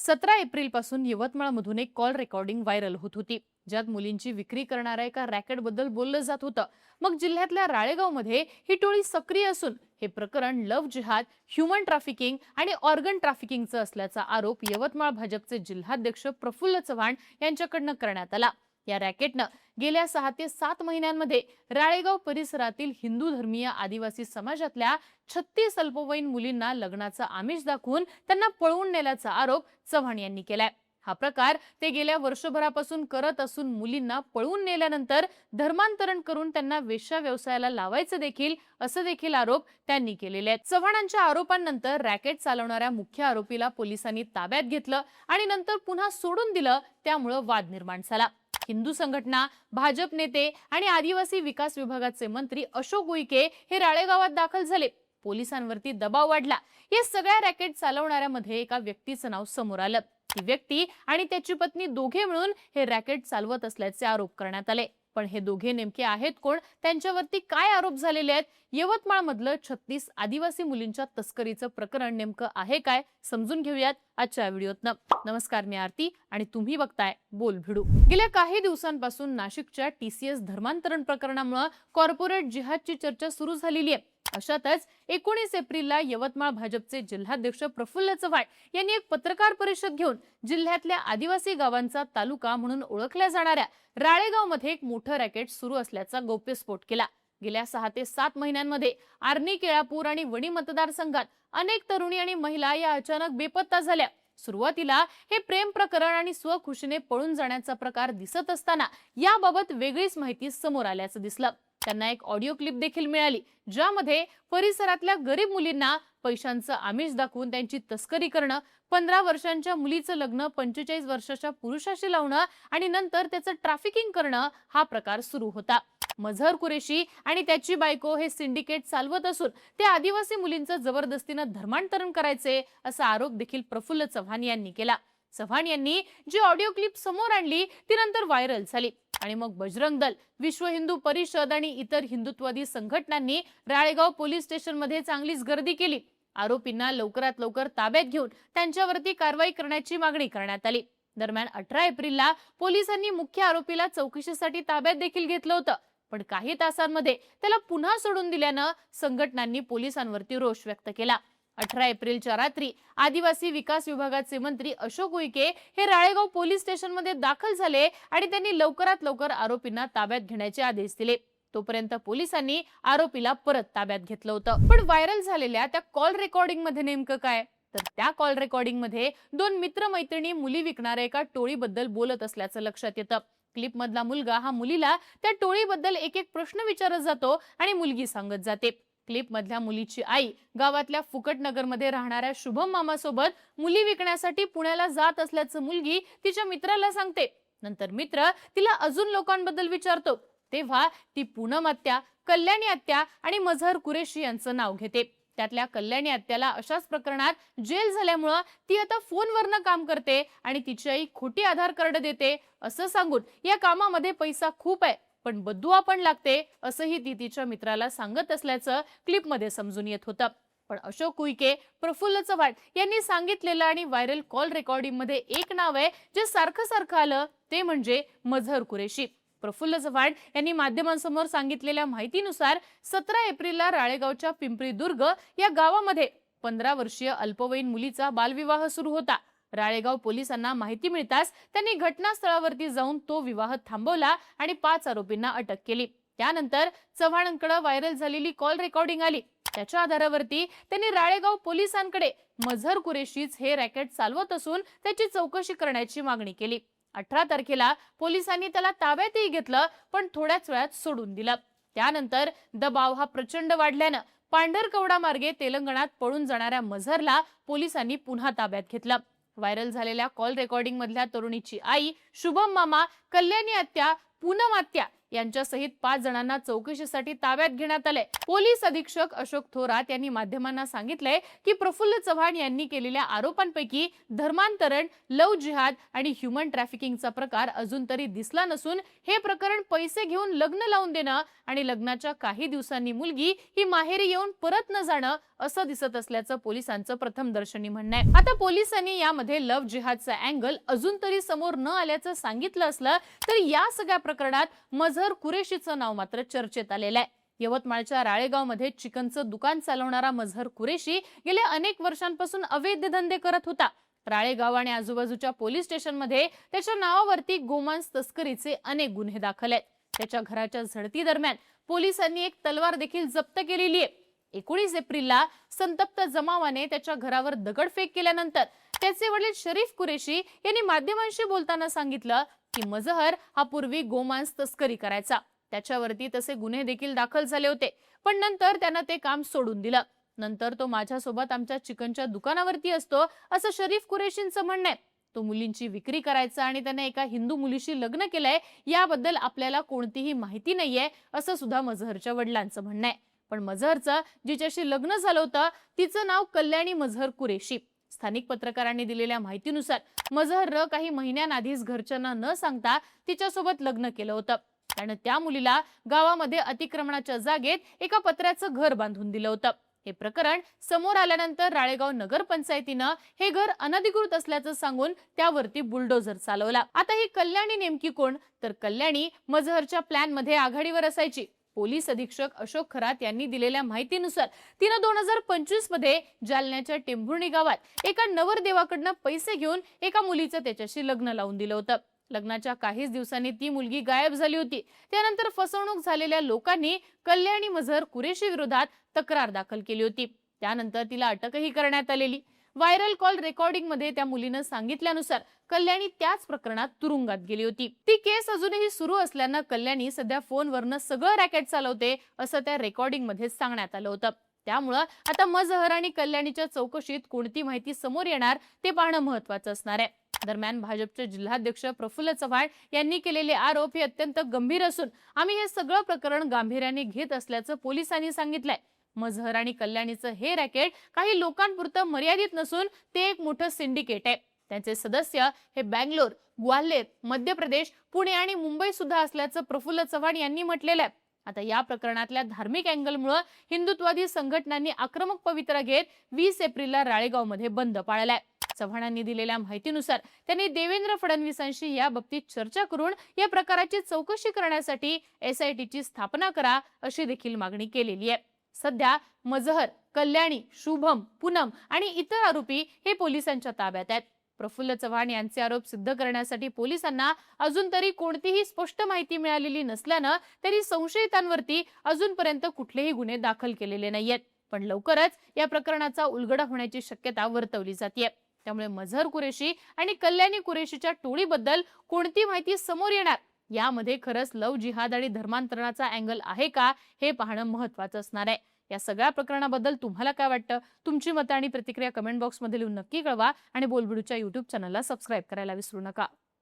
17 April पासून यवतमाळमधून एक call recording viral होत होती, ज्यात मुलींची विक्री करणाऱ्या एका रॅकेटबद्दल बोललं जात होतं। मग जिल्ह्यातल्या राळेगावमध्ये ही टोळी सक्रिय असून हे प्रकरण लव्ह जिहाद, ह्युमन ट्रॅफिकिंग आणि ऑर्गन ट्रॅफिकिंगचं असल्याचा आरोप यवतमाळ भाजपचे जिल्हाध्यक्ष प्रफुल्ल चव्हाण यांच्याकडनं करण्यात आला। या रॅकेटनं गेल्या 6 ते 7 महिन्यांमध्ये राळेगाव परिसरातील हिंदू धर्मीय आदिवासी समाजातल्या 36 अल्पवयीन मुलींना लग्नाचं आमिष दाखवून त्यांना पळवून नेल्याचा आरोप चव्हाण यांनी केलाय। हा प्रकार ते गेल्या वर्षभरापासून करत असून मुलींना पळवून नेल्यानंतर धर्मांतरण करून त्यांना वेश्या व्यवसायाला लावायचं देखील असं देखील आरोप त्यांनी केलेले आहेत। चव्हाणांच्या आरोपांनंतर रॅकेट चालवणाऱ्या मुख्य आरोपीला पोलिसांनी ताब्यात घेतलं आणि नंतर पुन्हा सोडून दिलं, त्यामुळे वाद निर्माण झाला। हिंदू संघटना, भाजप नेते आणि आदिवासी विकास विभागाचे मंत्री अशोक उईके हे राळेगावात दाखल झाले। पोलिसांवरती दबाव वाढला। या सगळ्या रॅकेट चालवणाऱ्यामध्ये एका व्यक्तीचं नाव समोर आलं। ही व्यक्ती आणि त्याची पत्नी दोघे मिळून हे रॅकेट चालवत असल्याचे आरोप करण्यात आले। पण हे दोघे नेमके आहेत कोण, त्यांच्यावरती काय आरोप झालेले आहेत, यवतमाळ मधलं 36 आदिवासी मुलींच्या तस्करीचं प्रकरण नेमकं आहे काय, समजून घेऊयात आजच्या व्हिडिओतनं। नमस्कार, मी आरती आणि तुम्ही बघताय बोल भिडू। गेल्या काही दिवसांपासून नाशिकच्या TCS धर्मांतरण प्रकरणामुळे कॉर्पोरेट जिहादची चर्चा सुरू झालेली आहे। अशातच 19 एप्रिलला यवतमाळ भाजपचे जिल्हाध्यक्ष प्रफुल्ल चव्हाण यांनी एक पत्रकार परिषद घेऊन जिल्ह्यातल्या आदिवासी गावांचा तालुका म्हणून ओळखल्या जाणाऱ्या राळेगावमध्ये एक मोठं रॅकेट सुरू असल्याचा गौप्यस्फोट केला। गेल्या 6 ते 7 महिन्यांमध्ये आर्णी, केळापूर आणि वणी मतदारसंघात अनेक तरुणी आणि महिला या अचानक बेपत्ता झाल्या। सुरुवातीला हे प्रेम प्रकरण आणि स्वखुशीने पळून जाण्याचा प्रकार दिसत असताना याबाबत वेगळीच माहिती समोर आल्याचं दिसलं। त्यांना एक ऑडिओ क्लिप देखील मिळाली, ज्यामध्ये परिसरातल्या गरीब मुलींना पैशांचं आमिष दाखवून त्यांची तस्करी करणं, 15 वर्षांच्या मुलीचं लग्न 45 वर्षाच्या पुरुषाशी लावणं आणि नंतर त्याचं ट्रॅफिकिंग करणं हा प्रकार सुरू होता। मझहर कुरेशी आणि त्याची बायको हे सिंडिकेट चालवत असून ते आदिवासी मुलींचं जबरदस्तीनं धर्मांतरण करायचे असा आरोप देखील प्रफुल्ल चव्हाण यांनी केला। चव्हाण यांनी जी ऑडिओ क्लिप समोर आणली ती नंतर व्हायरल झाली आणि मग बजरंग दल, विश्व हिंदू परिषद आणि इतर हिंदुत्ववादी संघटनांनी राळेगाव पोलीस स्टेशनमध्ये चांगलीच गर्दी केली। आरोपींना लवकरात लवकर ताब्यात घेऊन त्यांच्यावरती कारवाई करण्याची मागणी करण्यात आली। दरम्यान 18 एप्रिलला पोलिसांनी मुख्य आरोपीला चौकशीसाठी ताब्यात देखील घेतलं होतं, पण काही तासांमध्ये त्याला पुन्हा सोडून दिल्यानं संघटनांनी पोलिसांवरती रोष व्यक्त केला। 18 एप्रिलच्या रात्री आदिवासी विकास विभागाचे मंत्री अशोक उईके हे राळेगाव पोलीस स्टेशनमध्ये दाखल झाले आणि त्यांनी लवकरात लवकर आरोपींना ताब्यात घेण्याचे आदेश दिले। तोपर्यंत पोलिसांनी आरोपीला परत ताब्यात घेतलं होतं। पण व्हायरल झालेल्या त्या कॉल रेकॉर्डिंग मध्ये नेमकं काय, तर त्या कॉल रेकॉर्डिंग मध्ये 2 मित्र-मैत्रिणी मुली विकणाऱ्या एका टोळीबद्दल बोलत असल्याचं लक्षात येतं। क्लिप मधला मुलगा हा मुलीला त्या टोळीबद्दल एक एक प्रश्न विचारत जातो आणि मुलगी सांगत जाते। क्लिप मधल्या मुलीची आई गावातल्या फुकटनगरमध्ये राहणाऱ्या शुभम मामासोबत मुली विकण्यासाठी पुण्याला जात असल्याचं मुलगी तिच्या मित्राला सांगते। नंतर मित्र तिला अजून लोकांबद्दल विचारतो, तेव्हा ती पूनम आत्या, कल्याणी आत्या आणि मझहर कुरेशी यांचं नाव घेते। त्यातल्या कल्याणी आत्याला अशाच प्रकरणात जेल झाल्यामुळे ती आता फोनवरनं काम करते आणि तिची आई खोटी आधार कार्ड देते असं सांगून या कामामध्ये पैसा खूप आहे पण बदुआ पण लागते असंही ती तिच्या मित्राला सांगत असल्याचं क्लिपमध्ये समजून येत होतं। पण अशोक उईके, प्रफुल्ल चव्हाण यांनी सांगितलेलं आणि व्हायरल कॉल रेकॉर्डिंग मध्ये एक नाव आहे जे सारखं सारखं आलं, ते म्हणजे मझहर कुरेशी। प्रफुल्ल चव्हाण यांनी माध्यमांसमोर सांगितलेल्या माहितीनुसार 17 एप्रिलला राळेगावच्या पिंपरीदुर्ग या गावामध्ये 15 वर्षीय अल्पवयीन मुलीचा बालविवाह सुरू होता। राळेगाव पोलिसांना माहिती मिळताच त्यांनी घटनास्थळावरती जाऊन तो विवाह थांबवला आणि 5 आरोपींना अटक केली। त्यानंतर चव्हाणांकडे व्हायरल झालेली कॉल रेकॉर्डिंग आली। त्याच्या आधारावरती त्यांनी राळेगाव पोलिसांकडे मझहर कुरेशीच हे रॅकेट चालवत असून त्याची चौकशी करण्याची मागणी केली। 18 तारखेला पोलिसांनी त्याला ताब्यातही घेतलं पण थोड्याच वेळात सोडून दिलं। त्यानंतर दबाव हा प्रचंड वाढल्यानं पांढरकवडा मार्गे तेलंगणात पळून जाणाऱ्या मझहरला पोलिसांनी पुन्हा ताब्यात घेतलं। व्हायरल झालेल्या कॉल रेकॉर्डिंग मधल्या तरुणीची आई, शुभम मामा, कल्याणी आत्या, पूनम आत्या यांच्यासहित 5 जणांना चौकशीसाठी ताब्यात घेण्यात आले। पोलीस अधीक्षक अशोक थोरात यांनी माध्यमांना सांगितले की प्रफुल्ल चव्हाण यांनी केलेल्या आरोपांपैकी धर्मांतरण, लव्ह जिहाद आणि ह्युमन ट्रॅफिकिंगचा प्रकार अजून तरी दिसला नसून हे प्रकरण पैसे घेऊन लग्न लावून देणं आणि लग्नाच्या काही दिवसांनी मुलगी ही माहेरी येऊन परत न जाणं असं दिसत असल्याचं पोलिसांचं प्रथमदर्शनी म्हणणं आहे। आता पोलिसांनी यामध्ये लव्ह जिहादचा अँगल अजून तरी समोर न आल्याचं सांगितलं असलं तर या सगळ्या प्रकरणात मजहर कुरेशीचं नाव मात्र चर्चेत आलेलं आहे। यवतमाळच्या राळेगावमध्ये चिकनचं दुकान चालवणारा मजहर कुरेशी गेल्या अनेक वर्षांपासून अवैध धंदे करत होता। राळेगाव आणि आजूबाजूच्या पोलीस स्टेशनमध्ये त्याच्या नावावरती गोमांस तस्करीचे अनेक गुन्हे दाखल आहेत। त्याच्या घराच्या झडती दरम्यान पोलिसांनी एक तलवार देखील जप्त केलेली आहे। 19 एप्रिलला संतप्त जमावाने त्याच्या घरावर दगडफेक केल्यानंतर त्याचे वडील शरीफ कुरेशी यांनी माध्यमांशी बोलताना सांगितलं की मजहर हा पूर्वी गोमांस तस्करी करायचा, त्याच्यावरती तसे गुन्हे देखील दाखल झाले होते, पण नंतर त्यानं ते काम सोडून दिलं। नंतर तो माझ्यासोबत आमच्या चिकनच्या दुकानावरती असतो असं शरीफ कुरेशींचं म्हणणं आहे। तो मुलींची विक्री करायचा आणि त्याने एका हिंदू मुलीशी लग्न केलंय याबद्दल आपल्याला कोणतीही माहिती नाहीये असं सुद्धा मजहरच्या वडिलांचं म्हणणं आहे। पण मजहरचं जिच्याशी लग्न झालं होतं तिचं नाव कल्याणी मजहर कुरेशी। स्थानिक पत्रकारांनी दिलेल्या माहितीनुसार मजहरनं काही महिन्यांआधीच घरच्यांना न सांगता तिच्यासोबत लग्न केलं होतं। त्यानं त्या मुलीला गावामध्ये अतिक्रमणाच्या जागेत एका पत्र्याचं घर बांधून दिलं होतं। हे प्रकरण समोर आल्यानंतर राळेगाव नगरपंचायतीनं हे घर अनधिकृत असल्याचं सांगून त्यावरती बुलडोझर चालवला। आता ही कल्याणी नेमकी कोण? तर कल्याणी मजहरच्या प्लॅन मध्ये आघाडीवर असायची। पोलीस अधीक्षक अशोक खरात यांनी दिलेल्या माहितीनुसार तिनं 2025 मध्ये जालन्याच्या टेंभुर्णी गावात एका नवरदेवाकडनं पैसे घेऊन एका मुलीचं त्याच्याशी लग्न लावून दिलं होतं। लग्नाच्या काहीच दिवसांनी ती मुलगी गायब झाली होती। त्यानंतर फसवणूक झालेल्या लोकांनी कल्याणी मजहर कुरेशी विरोधात तक्रार दाखल केली होती। त्यानंतर तिला अटकही करण्यात आलेली। व्हायरल कॉल रेकॉर्डिंग मध्ये त्या मुलीनं सांगितल्यानुसार कल्याणी त्याच प्रकरणात तुरुंगात गेली होती। ती केस अजूनही सुरू असल्यानं कल्याणी सध्या फोनवरनं सगळं रॅकेट चालवते असं त्या रेकॉर्डिंग मध्ये सांगण्यात आलं होतं। त्यामुळे आता मजहर आणि कल्याणीच्या चौकशीत कोणती माहिती समोर येणार ते पाहणं महत्त्वाचं असणार आहे। दरम्यान भाजपचे जिल्हाध्यक्ष प्रफुल्ल चव्हाण यांनी केलेले आरोप हे अत्यंत गंभीर असून आम्ही हे सगळं प्रकरण गांभीर्याने घेत असल्याचं पोलिसांनी सांगितलंय। मजहर आणि कल्याणीचं हे रॅकेट काही लोकांपुरतं मर्यादित नसून ते एक मोठं सिंडिकेट आहे। त्यांचे सदस्य हे बँगलोर, ग्वाल्हेर, मध्य प्रदेश, पुणे आणि मुंबई सुद्धा असल्याचं प्रफुल्ल चव्हाण यांनी म्हटलेलं आहे। आता या प्रकरणातल्या धार्मिक अँगलमुळे हिंदुत्ववादी संघटनांनी आक्रमक पवित्रा घेत 20 एप्रिलला राळेगावमध्ये बंद पाळलाय। चव्हाणांनी दिलेल्या माहितीनुसार त्यांनी देवेंद्र फडणवीसांशी या बाबतीत चर्चा करून या प्रकाराची चौकशी करण्यासाठी SITची स्थापना करा अशी देखील मागणी केलेली आहे। सध्या मजहर, कल्याणी, शुभम, पूनम आणि इतर आरोपी हे पोलिसांच्या ताब्यात आहेत। प्रफुल्ल चव्हाण यांचे आरोप सिद्ध करण्यासाठी पोलिसांना अजून तरी कोणतीही स्पष्ट माहिती मिळालेली नसल्यानं त्यांनी संशयितांवरती अजूनपर्यंत कुठलेही गुन्हे दाखल केलेले नाहीयेत। पण लवकरच या प्रकरणाचा उलगडा होण्याची शक्यता वर्तवली जाते। त्यामुळे मजहर कुरेशी आणि कल्याणी कुरेशीच्या टोळीबद्दल कोणती माहिती समोर येणार, यामध्ये खरंच लव्ह जिहाद आणि धर्मांतरणाचा अँगल आहे का हे पाहणं महत्त्वाचं असणार आहे। या सगळ्या प्रकरणाबद्दल तुम्हाला काय वाटतं? तुमची मतं आणि प्रतिक्रिया कमेंट बॉक्समध्ये लिहून नक्की कळवा आणि बोलबिडूच्या YouTube चॅनलला सबस्क्राईब करायला विसरू नका।